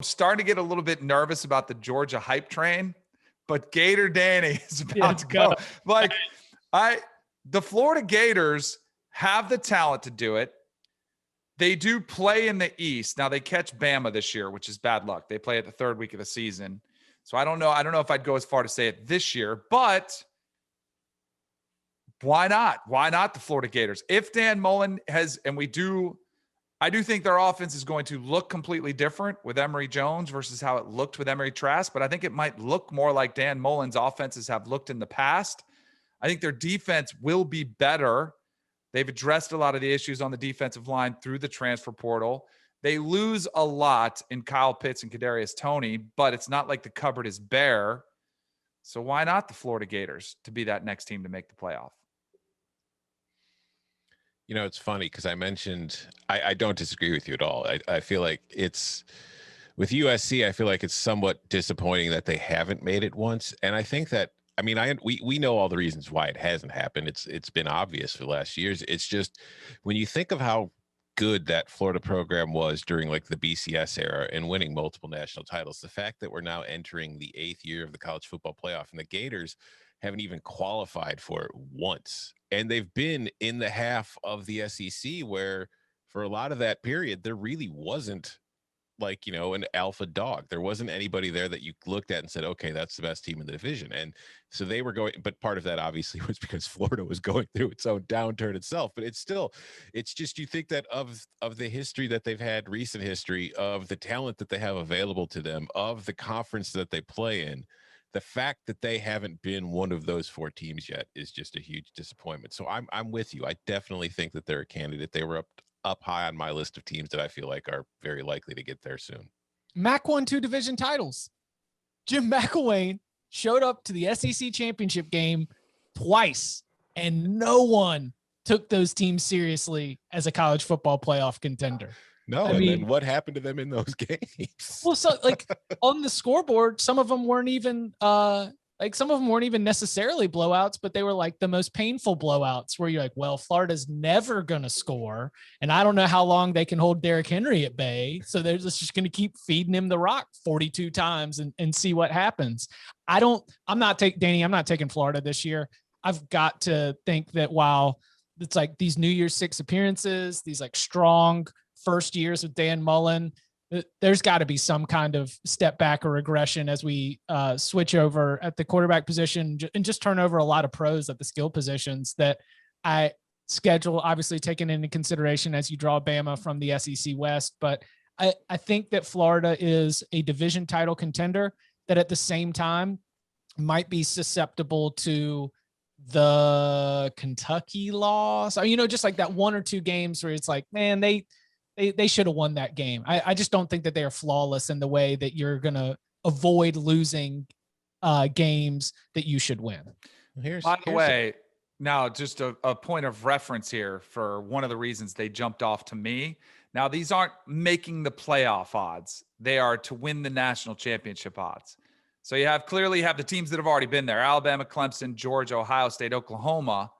I'm starting to get a little bit nervous about the Georgia hype train, but Gator Danny is about to go. Like, the Florida Gators have the talent to do it. They do play in the East. Now they catch Bama this year, which is bad luck. They play at the third week of the season. So I don't know. I don't know if I'd go as far to say it this year, but why not? Why not the Florida Gators? If Dan Mullen has, and I do think their offense is going to look completely different with Emory Jones versus how it looked with Emory Trask, but I think it might look more like Dan Mullen's offenses have looked in the past. I think their defense will be better. They've addressed a lot of the issues on the defensive line through the transfer portal. They lose a lot in Kyle Pitts and Kadarius Toney, but it's not like the cupboard is bare. So why not the Florida Gators to be that next team to make the playoff? You know, it's funny because I mentioned I don't disagree with you at all. I feel like it's with USC. I feel like it's somewhat disappointing that they haven't made it once. And I think that we know all the reasons why it hasn't happened. It's been obvious for the last years. It's just when you think of how good that Florida program was during like the BCS era and winning multiple national titles, the fact that we're now entering the 8th year of the college football playoff and the Gators haven't even qualified for it once. And they've been in the half of the SEC where for a lot of that period, there really wasn't like, you know, an alpha dog. There wasn't anybody there that you looked at and said, okay, that's the best team in the division. And so they were going, but part of that obviously was because Florida was going through its own downturn itself. But it's just, you think that of the history that they've had, recent history, of the talent that they have available to them, of the conference that they play in, the fact that they haven't been one of those 4 teams yet is just a huge disappointment. So I'm with you. I definitely think that they're a candidate. They were up high on my list of teams that I feel like are very likely to get there soon. Mac won 2 division titles. Jim McElwain showed up to the SEC championship game twice, and no one took those teams seriously as a college football playoff contender. No, I mean, then what happened to them in those games? Well, so like on the scoreboard, some of them weren't even necessarily blowouts, but they were like the most painful blowouts where you're like, well, Florida's never going to score. And I don't know how long they can hold Derrick Henry at bay. So they're just going to keep feeding him the rock 42 times and see what happens. I'm not taking Florida this year. I've got to think that while it's like these New Year's 6 appearances, these like strong first years with Dan Mullen, there's got to be some kind of step back or regression as we switch over at the quarterback position and just turn over a lot of pros at the skill positions that I schedule, obviously taken into consideration as you draw Bama from the SEC West. But I think that Florida is a division title contender that at the same time might be susceptible to the Kentucky loss. Or, just like that 1 or 2 games where it's like, man, they should have won that game. I just don't think that they are flawless in the way that you're going to avoid losing games that you should win. By the way, now just a point of reference here for one of the reasons they jumped off to me. Now, these aren't making the playoff odds. They are to win the national championship odds. So you clearly have the teams that have already been there: Alabama, Clemson, Georgia, Ohio State, Oklahoma.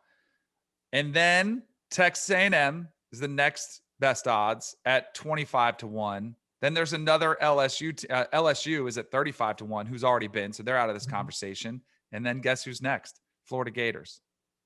And then Texas A&M is the next best odds at 25-1. Then there's another LSU. LSU is at 35-1, who's already been. So they're out of this conversation. And then guess who's next? Florida Gators.